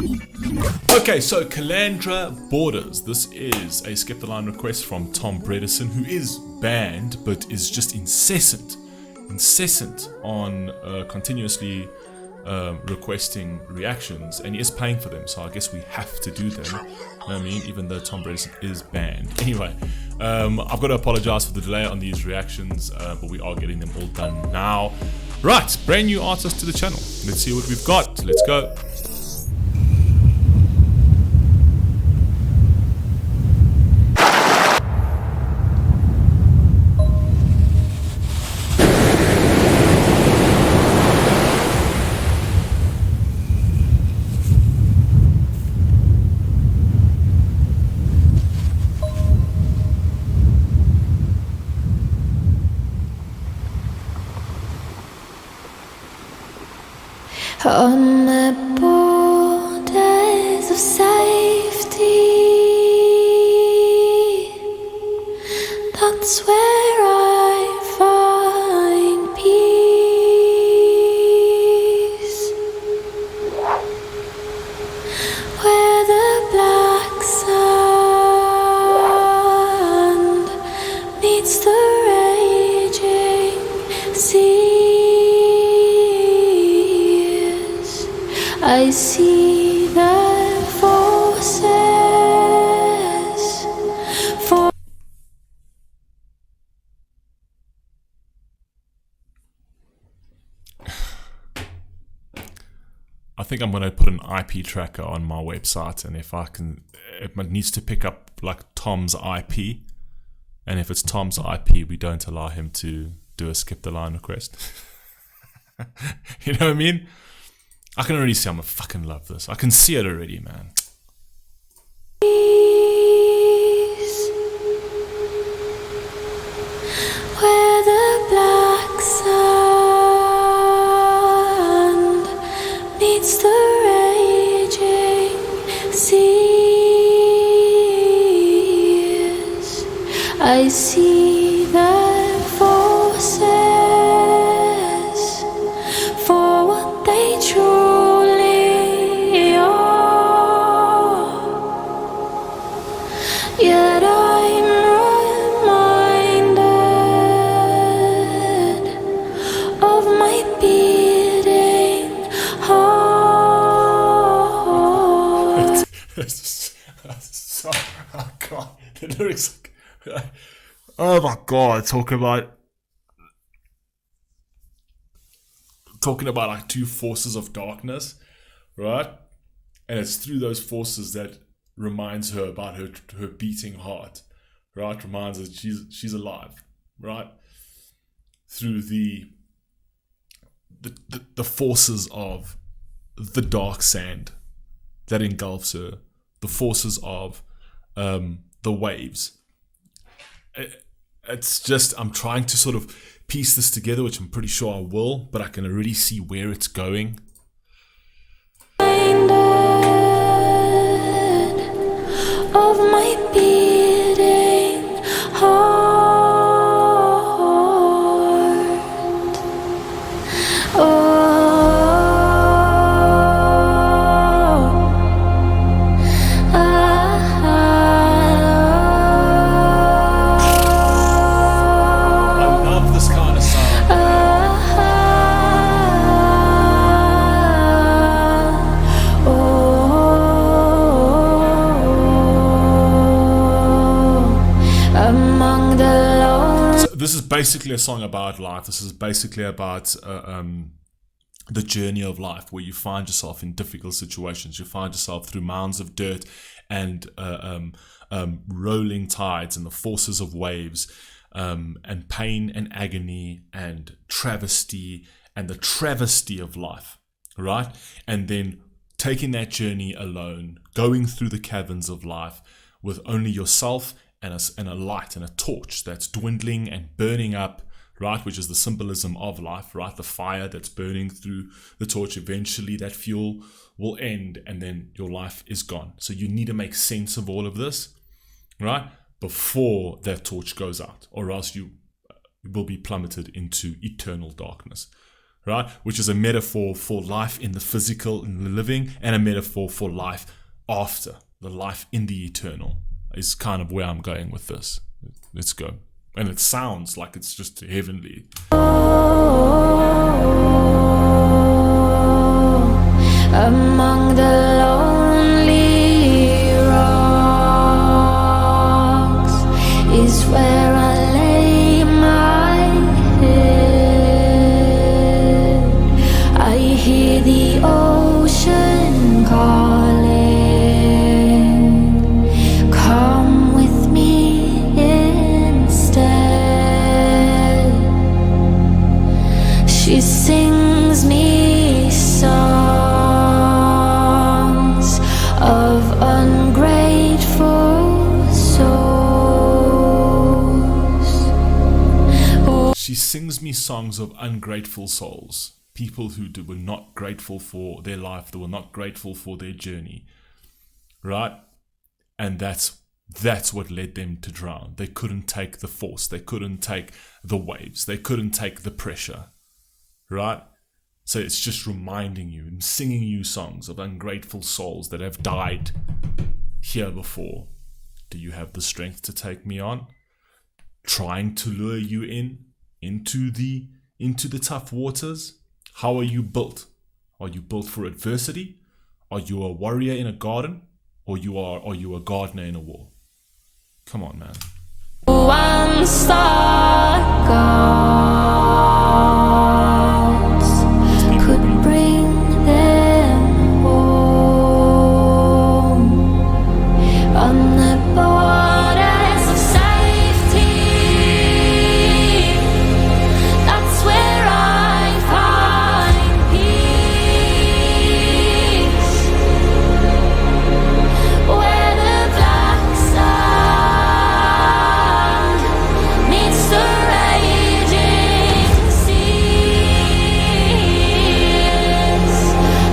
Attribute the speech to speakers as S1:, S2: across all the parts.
S1: Okay, so Kalandra Borders. This is a Skip the Line request from Tom Bredesen, who is banned but is just incessant on continuously requesting reactions, and he is paying for them, so I guess we have to do them. You know what I mean? Even though Tom Bredesen is banned. Anyway, I've got to apologize for the delay on these reactions, but we are getting them all done now. Right, brand new artist to the channel. Let's see what we've got. Let's go.
S2: On the borders of safety, that's where I find peace, where the black sand meets the raging sea. I see the forces for
S1: I think I'm going to put an IP tracker on my website, and if I can, it needs to pick up like Tom's IP, and if it's Tom's IP, we don't allow him to do a skip the line request. You know what I mean? I can already see I'm gonna fucking love this. I can see it already, man.
S2: where the black sand meets the raging seas. I see the forces for what they truly are. Yet I'm reminded of my beating heart.
S1: So, oh god, the lyrics. Oh my god, talking about like two forces of darkness, right? And it's through those forces that reminds her about her beating heart, right? Reminds her she's alive, right? Through the forces of the dark sand that engulfs her, the forces of the waves. It's just, I'm trying to sort of piece this together, which I'm pretty sure I will, but I can already see where it's going.
S2: Of my beating heart.
S1: I love this kind of sound.
S2: Among the lone.
S1: So this is basically a song about life. This is basically about the journey of life, where you find yourself in difficult situations. You find yourself through mounds of dirt and rolling tides and the forces of waves, and pain and agony and travesty and the travesty of life, right? And then taking that journey alone, going through the caverns of life with only yourself and a light and a torch that's dwindling and burning up, right? Which is the symbolism of life, right? The fire that's burning through the torch. Eventually that fuel will end and then your life is gone. So you need to make sense of all of this, right? Before that torch goes out, or else you will be plummeted into eternal darkness. right? Which is a metaphor for life in the physical, in the living, and a metaphor for life after, the life in the eternal, is kind of where I'm going with this. Let's go. And it sounds like it's just heavenly.
S2: Among the lonely rocks is where I lay my head. I hear the ocean calling. Come with me instead. She sings me songs of ungrateful souls.
S1: She sings me songs of ungrateful souls. People who were not grateful for their life, they were not grateful for their journey, right? And that's what led them to drown. They couldn't take the force. They couldn't take the waves. They couldn't take the pressure, right? So it's just reminding you and singing you songs of ungrateful souls that have died here before. Do you have the strength to take me on? Trying to lure you into the tough waters? How are you built? Are you built for adversity? Are you a warrior in a garden? Or are you a gardener in a war? Come on, man.
S2: One star gods could bring them home on the borders of safety. That's where I find peace. Where the black sun meets the raging seas.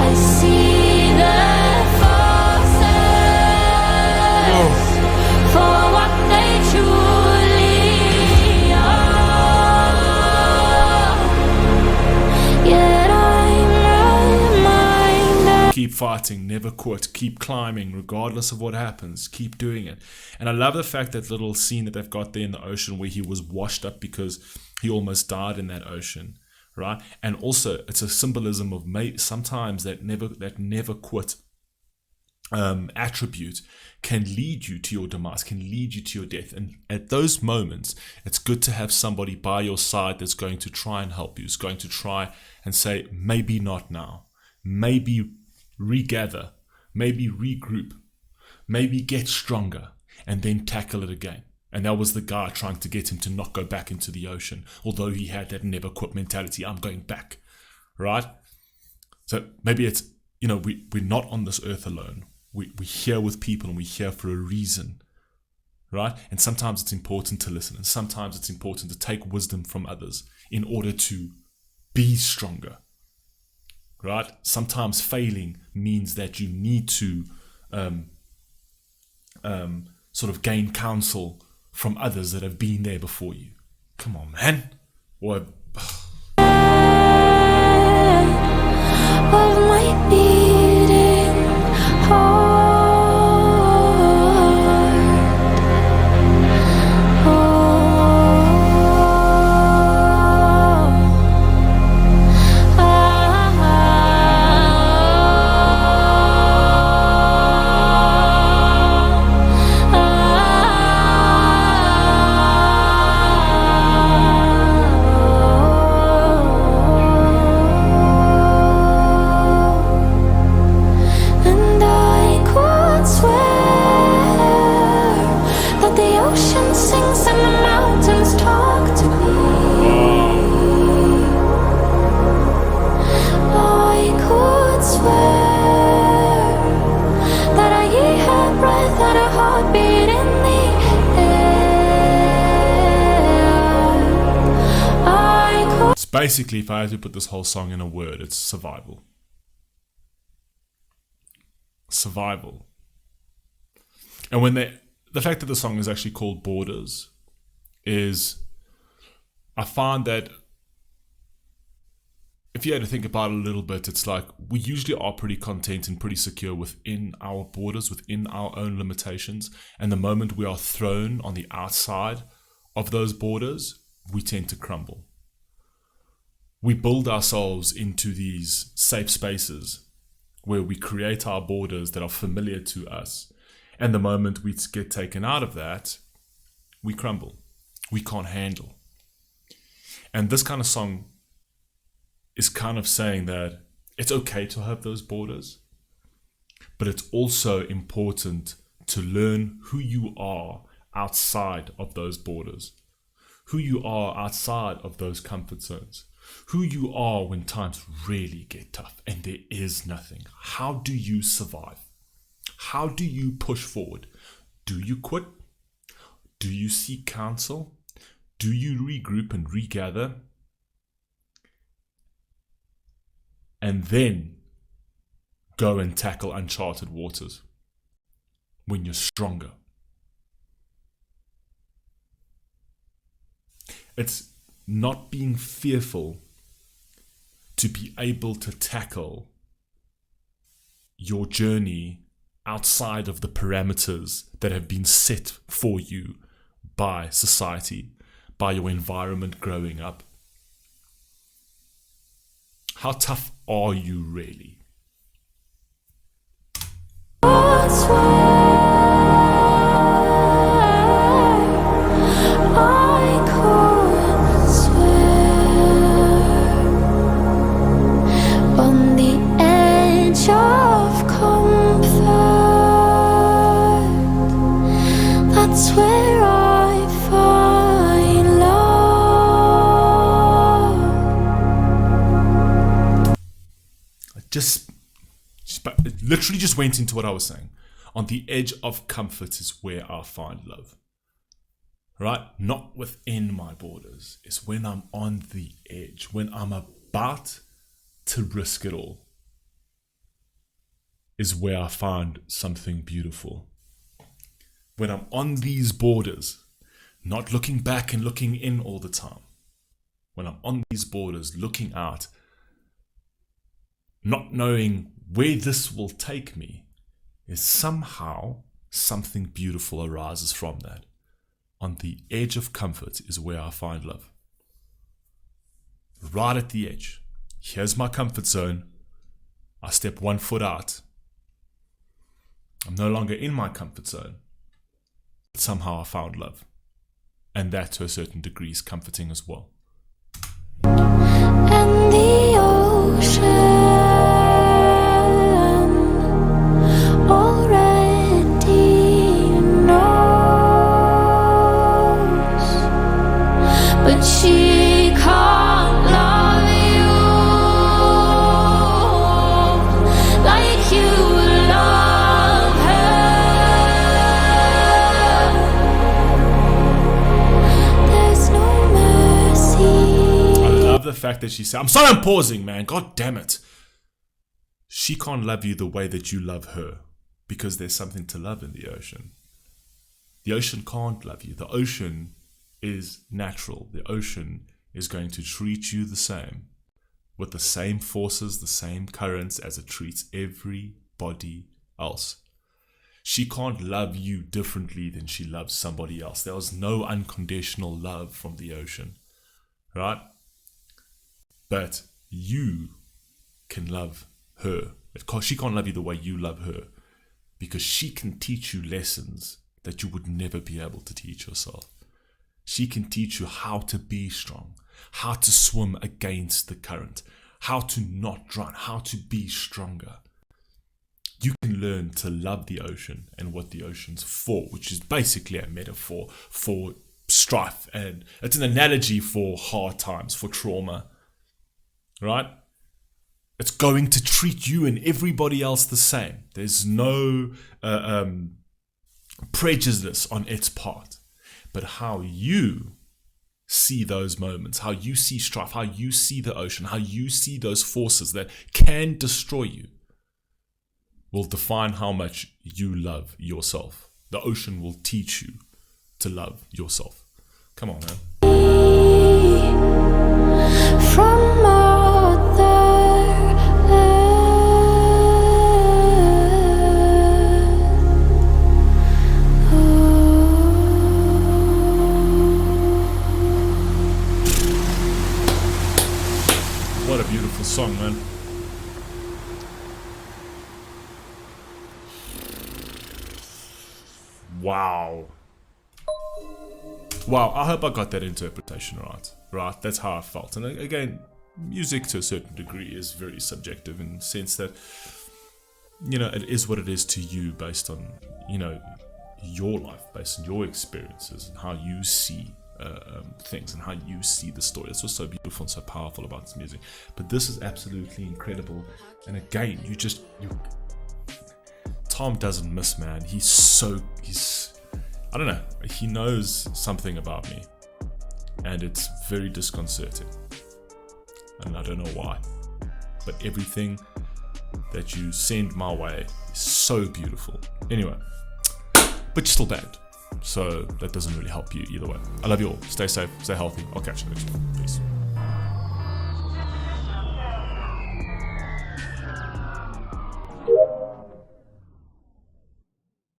S2: I see the forces for what they truly are. Yet I'm reminded.
S1: Keep fighting, never quit, keep climbing, regardless of what happens, keep doing it. And I love the fact that little scene that they've got there in the ocean where he was washed up because he almost died in that ocean, right? And also it's a symbolism of sometimes that never quit attribute can lead you to your demise, can lead you to your death. And at those moments, it's good to have somebody by your side that's going to try and help you, is going to try and say, maybe not now, maybe regather, maybe regroup, maybe get stronger, and then tackle it again. And that was the guy trying to get him to not go back into the ocean, although he had that never quit mentality. I'm going back, right? So maybe it's, we're not on this earth alone. We're here with people, and we're here for a reason, right? And sometimes it's important to listen, and sometimes it's important to take wisdom from others in order to be stronger, right? Sometimes failing means that you need to sort of gain counsel from others that have been there before you. Come on, man. What?
S2: Of my beating heart. And I could swear that the ocean sings and the mountains talk to me. I could swear that I hear her breath and her heartbeat in the air. I could.
S1: It's basically, if I had to put this whole song in a word, it's survival. Survival. And when the fact that the song is actually called Borders is, I find that if you had to think about it a little bit, it's like we usually are pretty content and pretty secure within our borders, within our own limitations. And the moment we are thrown on the outside of those borders, we tend to crumble. We build ourselves into these safe spaces where we create our borders that are familiar to us. And the moment we get taken out of that, we crumble. We can't handle. And this kind of song is kind of saying that it's okay to have those borders, but it's also important to learn who you are outside of those borders, who you are outside of those comfort zones, who you are when times really get tough and there is nothing. How do you survive? How do you push forward? Do you quit? Do you seek counsel? Do you regroup and regather? And then go and tackle uncharted waters when you're stronger. It's not being fearful to be able to tackle your journey outside of the parameters that have been set for you by society, by your environment growing up. How tough are you really?
S2: I swear I could swear on the edge of comfort. That's where I find love.
S1: It literally just went into what I was saying. On the edge of comfort is where I find love. Right? Not within my borders. It's when I'm on the edge, when I'm about to risk it all, is where I find something beautiful. When I'm on these borders, not looking back and looking in all the time. When I'm on these borders, looking out, not knowing where this will take me, is somehow something beautiful arises from that. On the edge of comfort is where I find love. Right at the edge. Here's my comfort zone. I step 1 foot out. I'm no longer in my comfort zone. But somehow I found love. And that to a certain degree is comforting as well.
S2: And the ocean already knows, but she can't love you like you love her. There's no mercy.
S1: I love the fact that she said, I'm sorry I'm pausing, man. God damn it. She can't love you the way that you love her because there's something to love in the ocean. The ocean can't love you. The ocean is natural. The ocean is going to treat you the same, with the same forces, the same currents as it treats everybody else. She can't love you differently than she loves somebody else. There is no unconditional love from the ocean, right? But you can love her. She can't love you the way you love her, because she can teach you lessons that you would never be able to teach yourself. She can teach you how to be strong, how to swim against the current, how to not drown, how to be stronger. You can learn to love the ocean and what the ocean's for, which is basically a metaphor for strife, and it's an analogy for hard times, for trauma, right? It's going to treat you and everybody else the same. There's no prejudice on its part. But how you see those moments, how you see strife, how you see the ocean, how you see those forces that can destroy you, will define how much you love yourself. The ocean will teach you to love yourself. Come on, man.
S2: From other
S1: Wow. Wow, I hope I got that interpretation right. Right, that's how I felt. And again, music to a certain degree is very subjective in the sense that, it is what it is to you based on, your life, based on your experiences and how you see things and how you see the story. That's what's so beautiful and so powerful about this music. But this is absolutely incredible. And again, Tom doesn't miss, man. I don't know, he knows something about me, and it's very disconcerting, and I don't know why, but everything that you send my way is so beautiful. Anyway, but you're still banned, so that doesn't really help you either way. I love you all. Stay safe, stay healthy. I'll catch you next time. Peace.